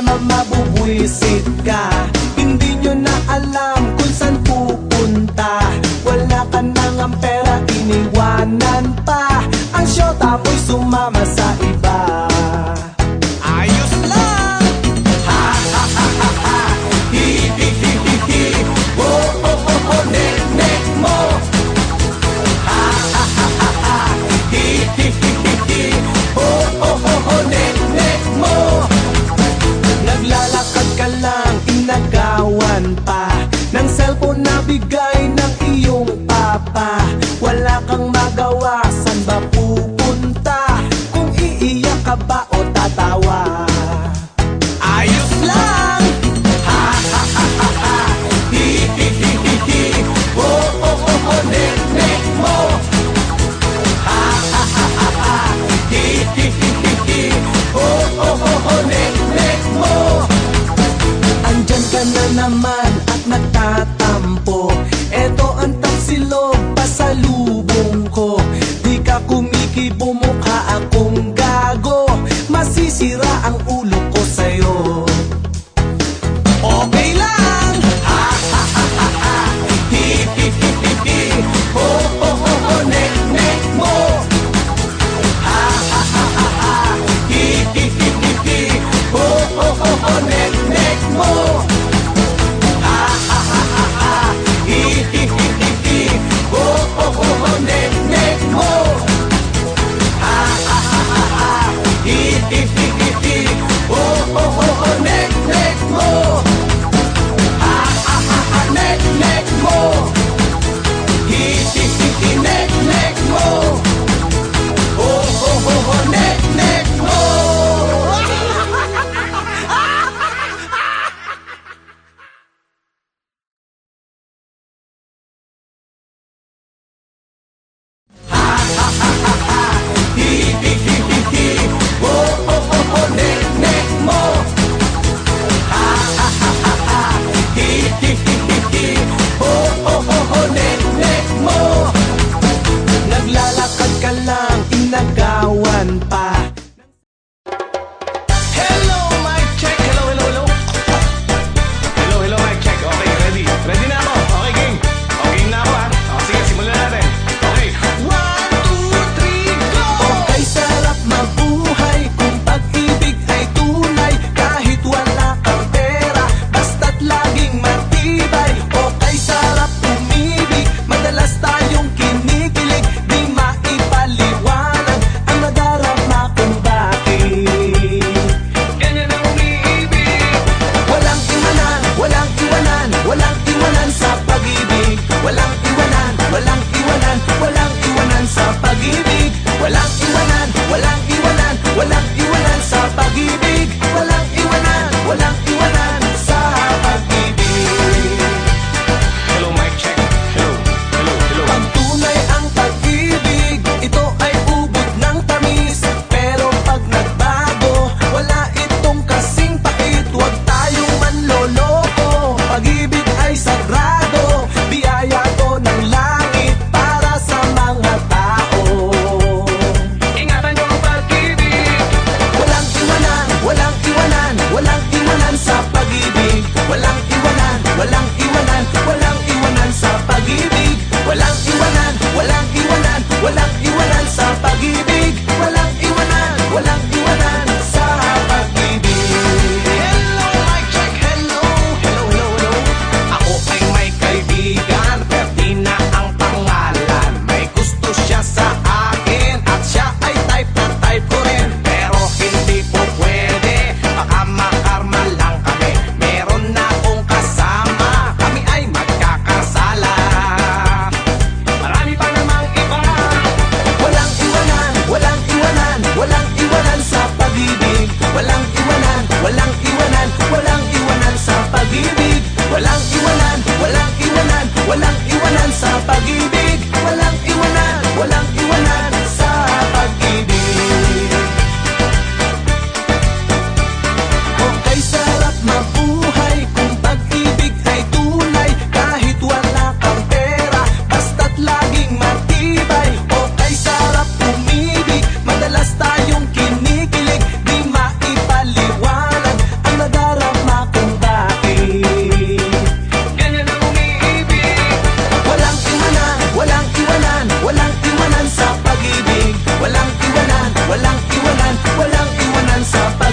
problema, mabubwisit ka. Hindi nyo na alam kung saan pupunta. Wala ka na ngang pera, iniwanan pa. Ang syota mo'y sumama sa iba. Ayos lang! Ha ha ha ha ha! Hi hi hi hi hi! Oh oh oh oh! Nek nek mo! Ha ha ha ha ha! Hi hi hi hi hi! Oh oh oh oh! Nek nek mo! Naglalakad ka lang, inagawan pa ng cellphone na bigay ng iyong papa. Wala kang magawa, saan ba pupunta? Kung iiyak ka ba o tatawa? Ayos lang! Ha ha ha ha ha! Hi hi hi hi hi! Oh oh oh oh! Nek nek mo! Ha ha ha ha ha! Hi hi hi hi hi! Oh oh oh oh! Nek nek mo! Andyan ka na naman at nagtatampo. Eto ang tapsilog, pasalubong ko. Di ka kumikibo, mukha akong gago. Masisira ang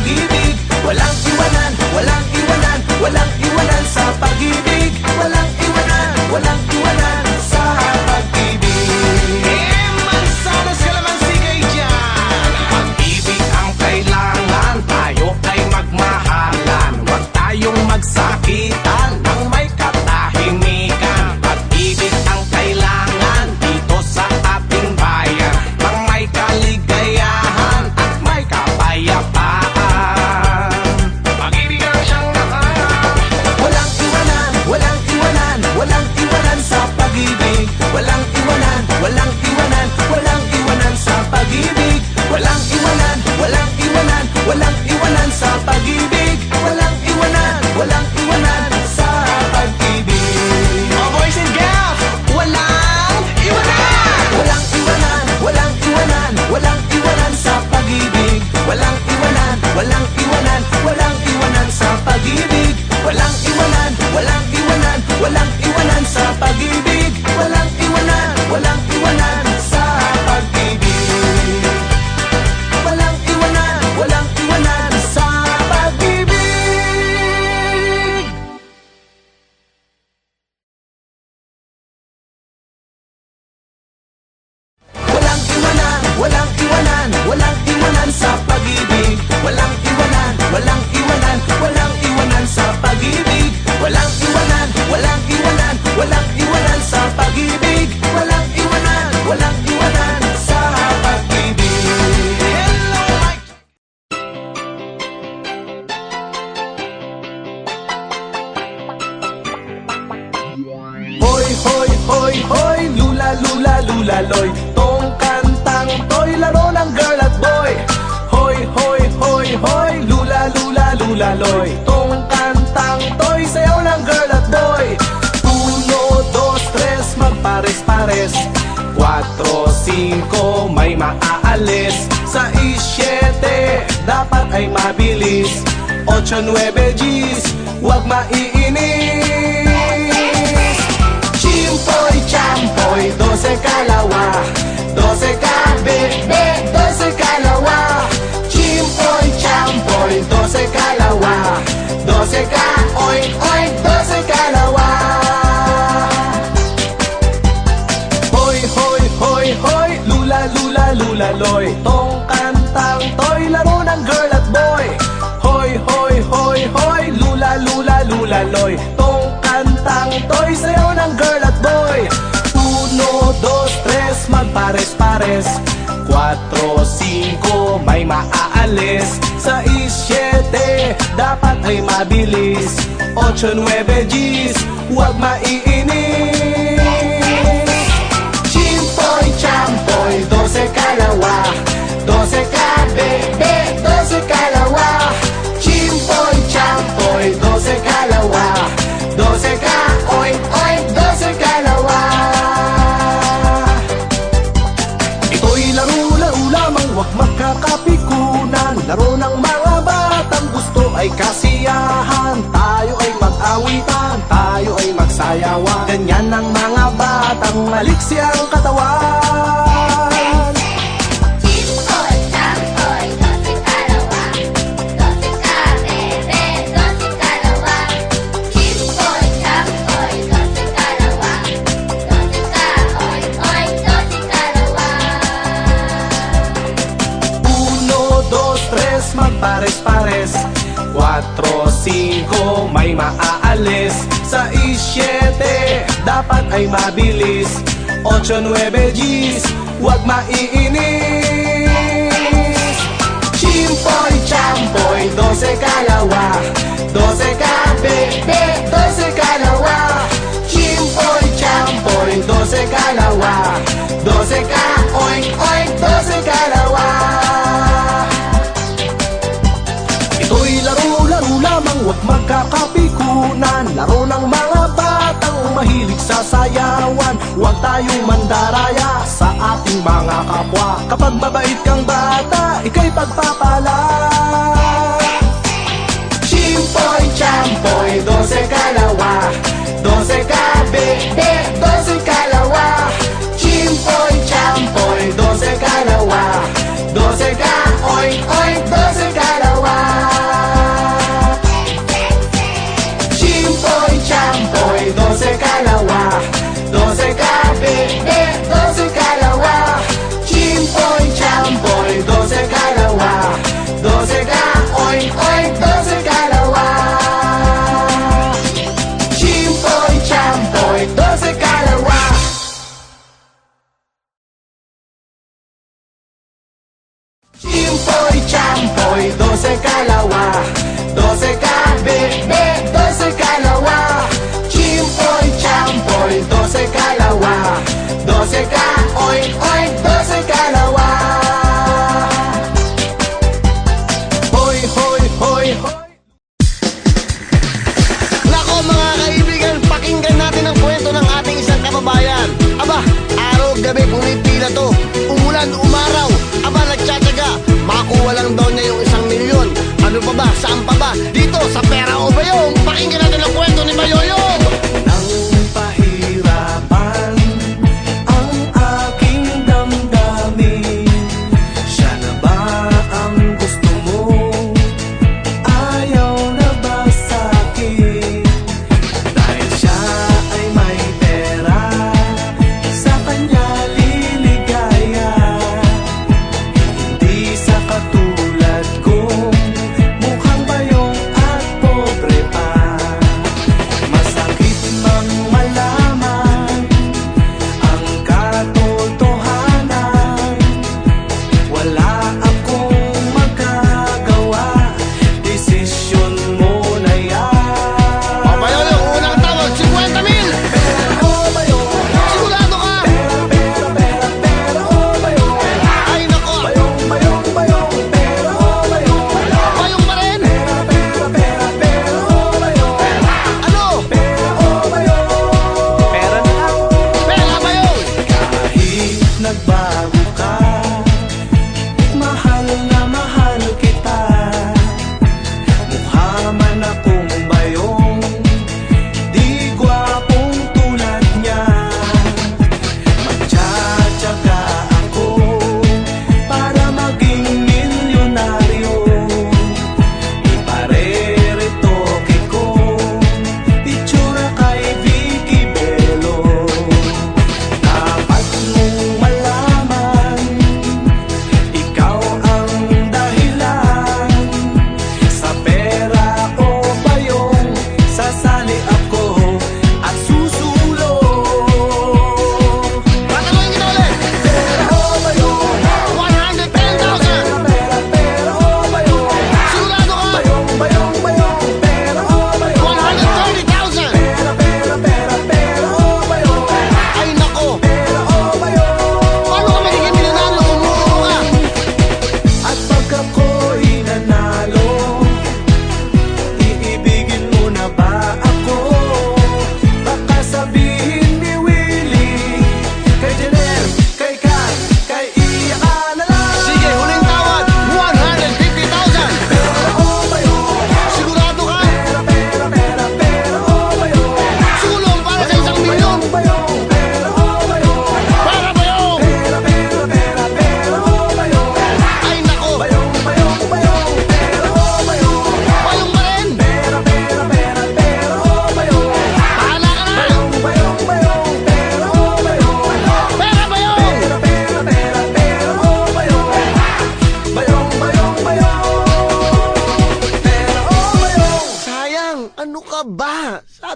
pag-ibig. Walang iwanan, walang iwanan, walang iwanan sa pag-ibig. Walang iwanan, walang iwanan sa pag-ibig. Mansanas kalamansi kay dyan. Pag-ibig ang kailangan, tayo ay magmahalan. Huwag tayong magsakitan ng may katahimikan. Pag-ibig ang kailangan dito sa ating bayan, ng may kaligayahan at may kapayapaan. Pag-ibig ang siyang lahat. Walang iwanan, walang iwanan, walang iwanan sa pag-ibig. Walang iwanan, walang iwanan, walang iwanan sa pag-ibig. Walang iwanan, walang iwanan, walang iwanan sa pag-ibig. Walang iwanan, walang iwanan sa pag-ibig. Mga boys and girls, walang iwanan! Walang iwanan, walang iwanan, walang iwanan sa pag-ibig. Walang iwanan, walang iwanan, walang iwanan sa pag-ibig. Walang iwanan, walang iwanan, walang iwanan sa pag-ibig. Walang iwanan, walang iwanan sa pag-ibig. Walang iwanan, walang iwanan sa pag-ibig. Walang iwanan, walang iwanan, walang iwanan sa pag-ibig. Walang iwanan, walang iwanan, walang iwanan sa pag-ibig. Walang iwanan, walang iwanan, walang iwanan sa pag-ibig. Walang iwanan, walang iwanan sa pag-ibig. Hello, Mike! Hoy, hoy, hoy, hoy, lula, lula, lula, loy. Tong kantang to'y laro ng girl at boy. Hoy, hoy, hoy, hoy, lula, lula, lula, loy. Tong kantang to'y sayaw ng girl at boy. 1, 2, 3, magpares-pares. 4, 5, may maaalis. 6, 7, dapat ay mabilis. 8, 9, G's, huwag maiinis. Chimpoy, champoy, 12 kalawa, 12 kabebe, 12 kalawa. Chimpoy, champoy, 12 kalawa, 12 ka, oink, oink, 12 kalawa. Hoy, hoy, hoy, hoy, lula, lula, lula, loy. Tong kantang to'y laro ng girl at boy. Hoy, hoy, hoy, hoy, lula, lula, lula, loy. Tong kantang to'y sayaw ng girl at boy. 1, 2, 3, magpares-pares. 4, 5, may maaalis. 6, 7, dapat ay mabilis. 8, 9, G's, huwag maiinis. Chimpoy, champoy, 12 kalawa, 12 kabebe, 12 kalawa. Chimpoy, champoy, 12 kalawa, 12 ka, oink, oink, 12 kalawa. Ito'y laro-laro lamang, huwag magkakapikunan. Laro ng mga batang gusto ay kasiyahan. Tayo ay mag-awitan, tayo ay magsayawan. Ganyan ang mga batang maliksi ang katawan. Chimpoy, champoy, 12 kalawa, 12 kabebe, 12 kalawa. Chimpoy, champoy, 12 kalawa, 12 ka, oink, oink, 12 kalawa. 1, 2, 3, magpares-pares. 4, 5, may maaalis. 6, 7, dapat ay mabilis. 8, 9, G's, huwag maiinis. Chimpoy, champoy, 12 kalawa, 12 kabebe, 12 kalawa. Chimpoy, champoy, 12 kalawa, 12 ka, oink, oink, 12 kalawa. Ito'y laro-laro lamang, huwag magkakapikunan. Laro ng mga batang mahilig sa sayawan. Huwag tayong mandaraya sa ating mga kapwa. Kapag mabait kang bata, ika'y pagpapala. Chimpoy, champoy, 12 kalawa, 12 kabebe, 12 kalawa. Chimpoy, champoy, 12 kalawa, 12 ka, oink, oink, 12 kalawa.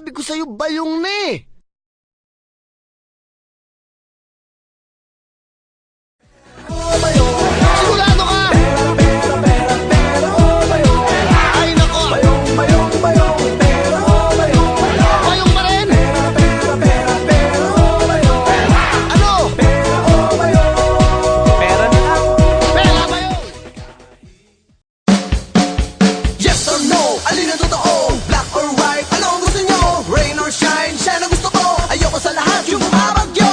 Sabi ko sa'yo, bayong na eh. Sigurado ka? Ay, nako. Bayong pa rin? Ano? Pera na lang. Pera ba yun? Yes or no? Alin ang totoo? Black or white? Ano ang gusto nyo? Rain or shine? Siya na gusto ko. Ayoko sa lahat yung bumabagyo.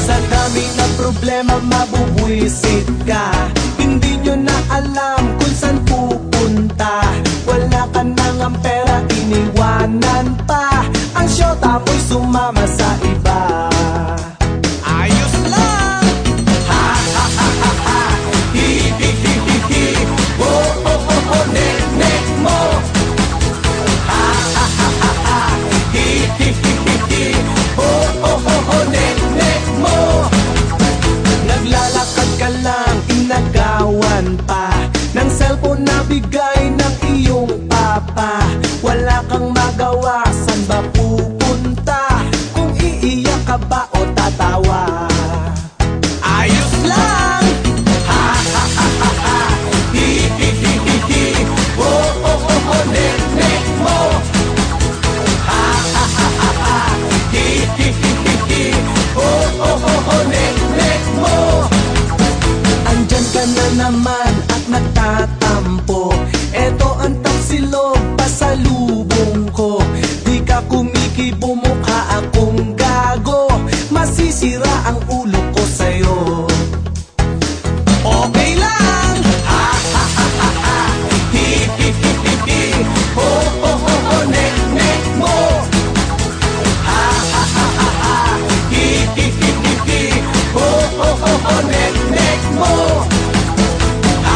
Sa dami ng problema mabubwisit ka. Hindi nyo na alam kung saan pupunta. Wala ka nang ang pera, iniwanan pa. Ang syota mo'y sumama sa iba. Ayos lang. Ha ha ha ha ha. Hi hi hi hi hi. Oh oh oh oh, nek mo. Ha ha ha ha ha. Hi hi hi hi hi. Oh oh oh oh, nek mo. Naglalakad ka lang, inagawan pa ng cellphone na bigay ng iyong papa. Wala kang magawa, saan ba pupunta? Kung iiyak ka ba o tatawa? Ayos lang. Ha ha ha ha ha. Hi hi hi hi hi. Oh oh oh oh, nek mo. Ha ha ha ha ha. Hi hi hi hi hi. Oh oh oh oh, nek mo. Andyan ka na naman at nagtatampo. Eto ang taksilog, pasalubong ko. Di ka kumikibo, mukha akong gago. Masisira ang ulo ko sa'yo. Okay lang. Ha ha ha ha ha. Hi hi hi hi hi. Oh oh oh oh, nek mo. Ha ha ha ha ha. Hi hi hi hi hi. Oh oh oh oh, nek mo. Ha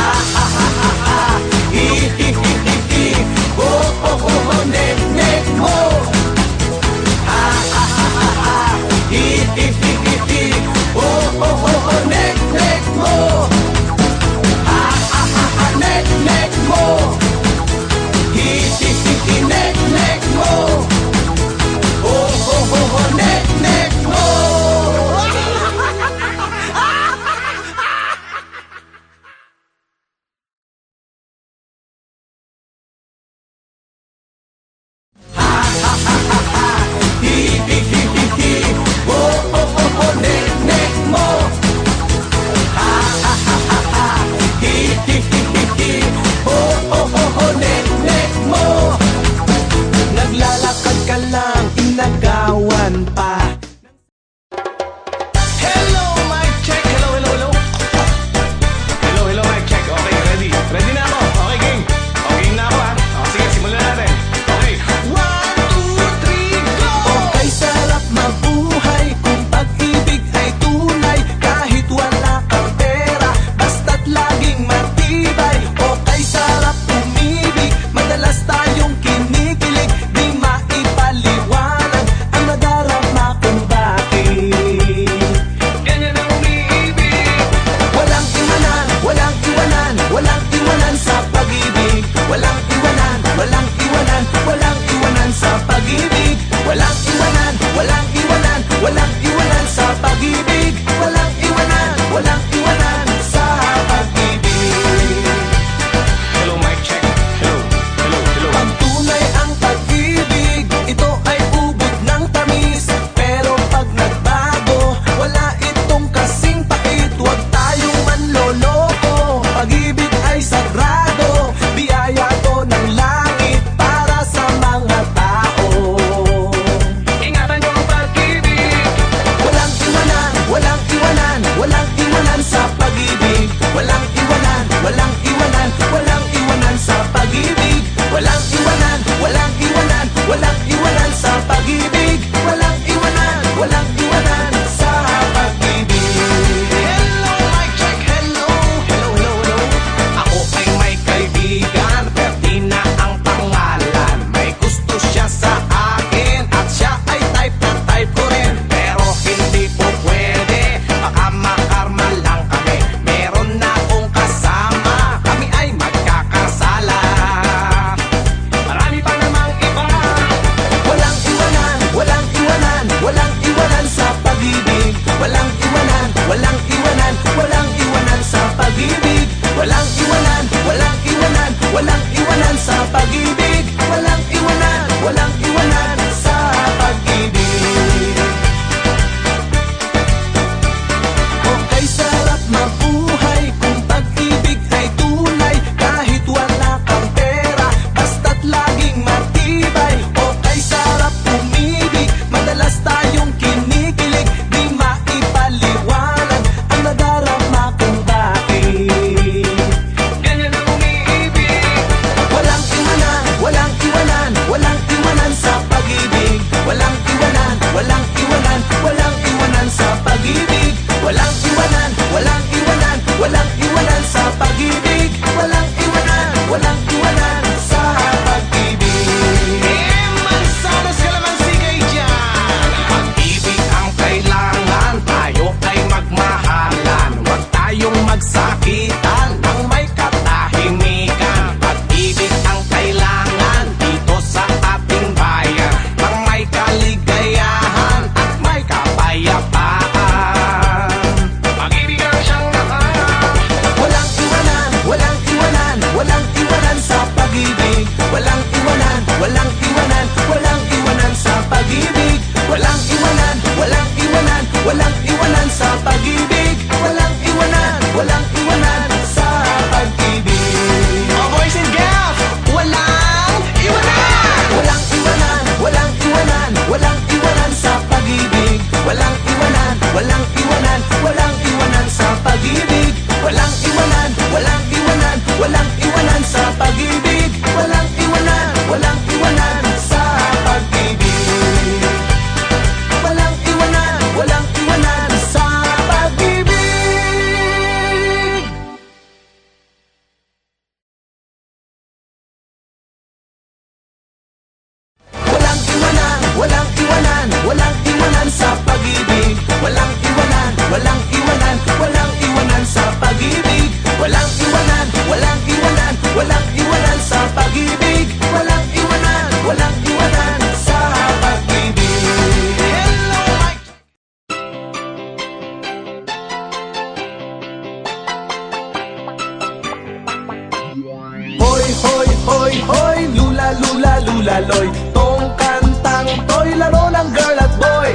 hoy, hoy, lula, lula, lula, loy. Tong kantang to'y laro ng girl at boy.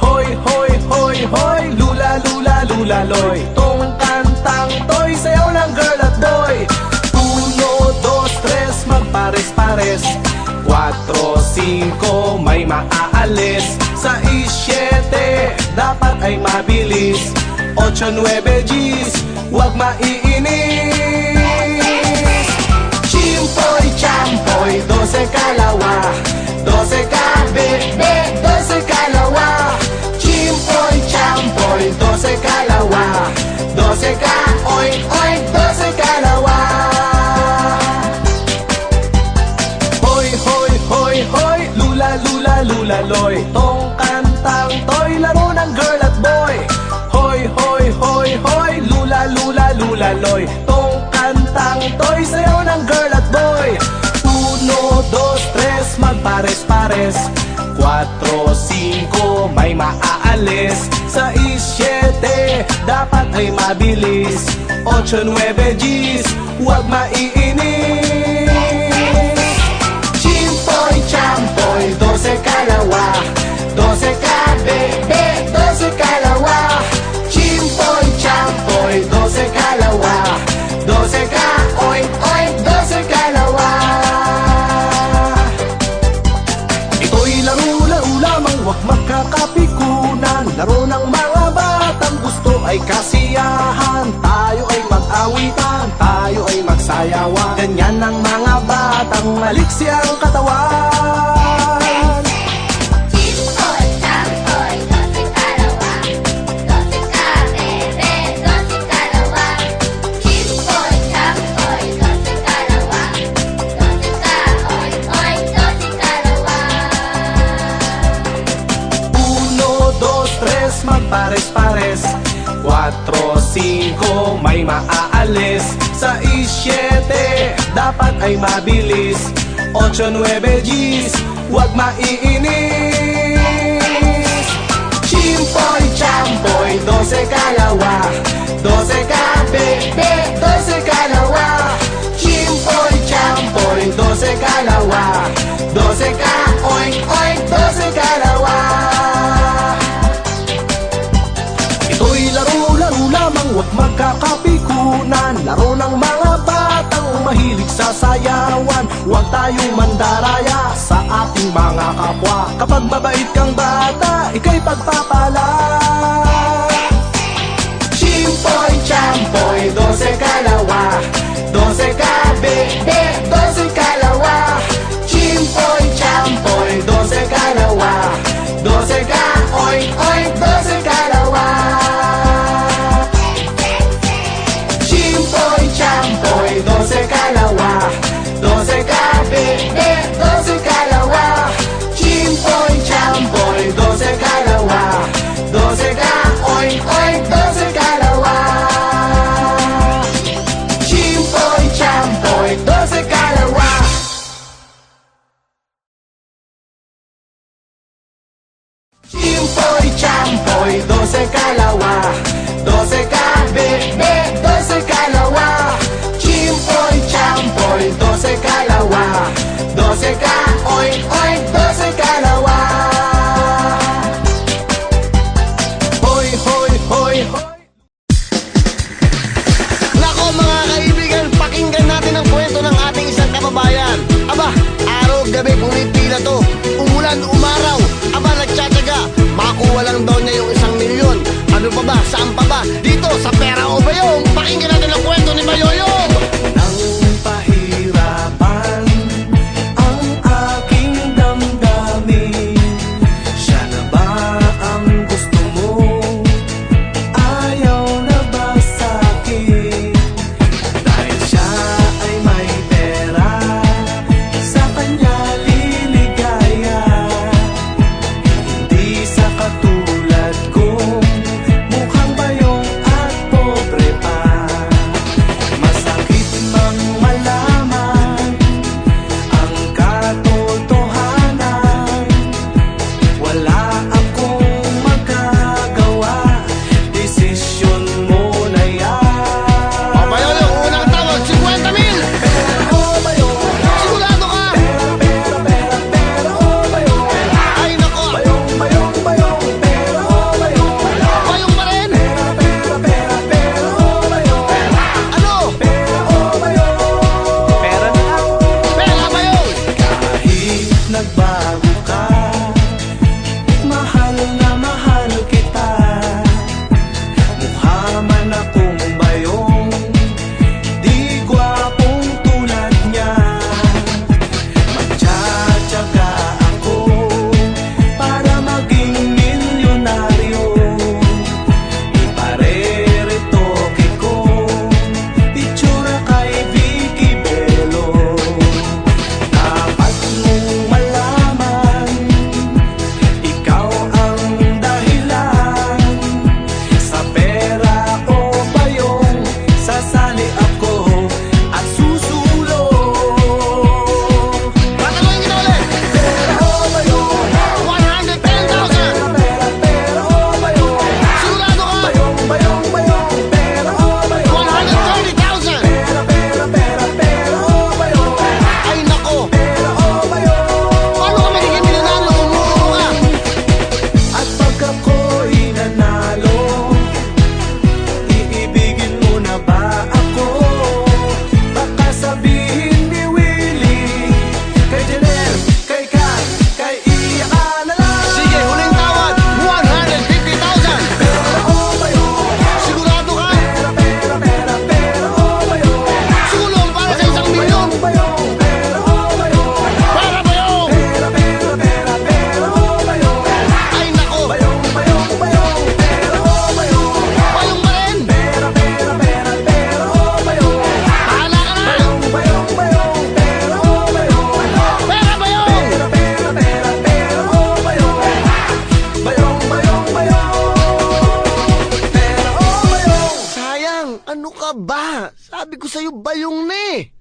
Hoy, hoy, hoy, hoy, lula, lula, lula, loy. Tong kantang to'y sayaw ng girl at boy. 1, 2, 3, magpares-pares. 4, 5, may maaalis. 6, 7, dapat ay mabilis. 8, 9, G's, huwag maiinis. Chimpoy, champoy, 12 kalawa. 12 kabebe, 12 kalawa. Chimpoy, champoy, 12 kalawa. 12 ka, oink, oink, 12 kalawa. Hoy, hoy, hoy, hoy, lula, lula, lula, loy. Tong kantang to'y laro ng girl at boy. Hoy, hoy, hoy, hoy, lula, lula, lula, loy. Tong kantang to'y sayaw ng girl at boy. 1, 2, 3, magpares-pares. 4, 5, may maaalis. 6, 7, dapat ay mabilis. 8, 9, G's, huwag maiinis. Chimpoy, champoy, 12 kalawa. 12 kabebe, 12 kalawa. Chimpoy, champoy, 12 kalawa. 12 ka, oink, oink, 12 kalawa. Ito'y laro-laro lamang, huwag magkakapikunan. Laro ng mga batang gusto ay kasiyahan. Tayo ay mag-awitan, tayo ay magsayawan. Ganyan ang mga batang maliksi ang katawan. Chimpoy, champoy, 12 kalawa. 12 kabebe, 12 kalawa. Chimpoy, champoy, 12 kalawa. 12 ka, oink, oink, 12 kalawa. 1, 2, 3, magpares-pares. 4, 5, may maaalis. 6, 7, dapat ay mabilis. 8, 9, G's, huwag maiinis. Chimpoy, champoy, 12 kalawa. 12 kabebe, 12 kalawa. Chimpoy, champoy, 12 kalawa. 12 ka, oink, oink, 12 kalawa. Ito'y laro-laro lamang, huwag magkakapikunan. Laro ng mga batang mahilig sa sayawan. Huwag tayong mandaraya sa ating mga kapwa. Kapag mabait kang bata, ika'y pagpapala. Chimpoy, champoy, 12 kalawa. 12 kabebe, 12 kalawa. Chimpoy, champoy, 12 kalawa. 12 ka, oink, oink, 12 kalawa. Chimpoy, champoy, 12 kalawa. 12 kabebe, 12 kalawa. Chimpoy, champoy, 12 kalawa. 12 ka, oink, oink, 12 kalawa. Chimpoy, champoy, 12 kalawa. Chimpoy, champoy, 12 kalawa. 12 kabebe, 12 kalawa. Chimpoy, champoy, 12 kalawa. 12 ka, oink, oink, 12 kalawa. Hoy, hoy, hoy, hoy. Nako mga kaibigan, pakinggan natin ang kwento ng ating isang kababayan. Aba, araw-gabi pumipila to. Umulan, umaraw. Aba, nagtsatsaga. Makuha lang daw niya yung 1 milyon. Ano pa ba? Saan pa ba? Dito sa Pera o Bayong. Pakinggan natin ang kwento ni Bayoyong. Nang pahirapan ang aking damdamin, siya na ba ang gusto mo? Ayaw na ba sa'kin? Dahil siya ay may pera, sa kanya liligaya. Hindi sa katulad ko, mukhang bayong ka ba? Sabi ko sa'yo, bayong na eh.